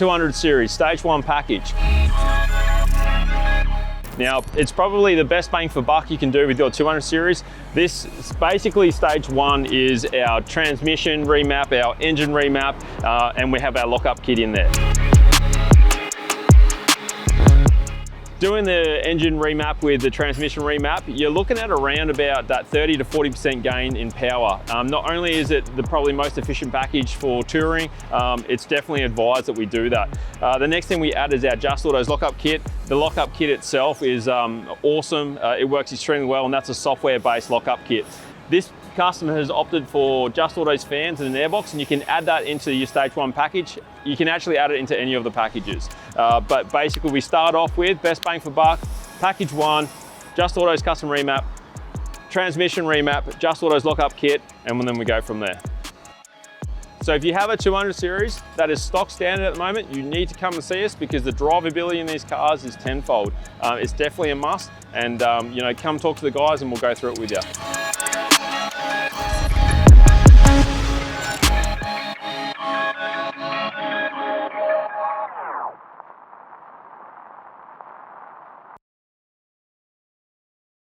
200 series, stage 1 package. Now, it's probably the best bang for buck you can do with your 200 series. This basically stage 1 is our transmission remap, our engine remap, and we have our lockup kit in there. Doing the engine remap with the transmission remap, you're looking at around about that 30 to 40% gain in power. Not only is it the probably most efficient package for touring, it's definitely advised that we do that. The next thing we add is our Just Autos lockup kit. The lockup kit itself is awesome. It works extremely well, and that's a software-based lockup kit. This customer has opted for Just Autos fans and an airbox, and you can add that into your stage 1 package. You can actually add it into any of the packages. But basically we start off with best bang for buck, package 1, Just Autos custom remap, transmission remap, Just Autos lockup kit, and then we go from there. So if you have a 200 series that is stock standard at the moment, you need to come and see us because the drivability in these cars is tenfold. It's definitely a must, and you know, come talk to the guys and we'll go through it with you.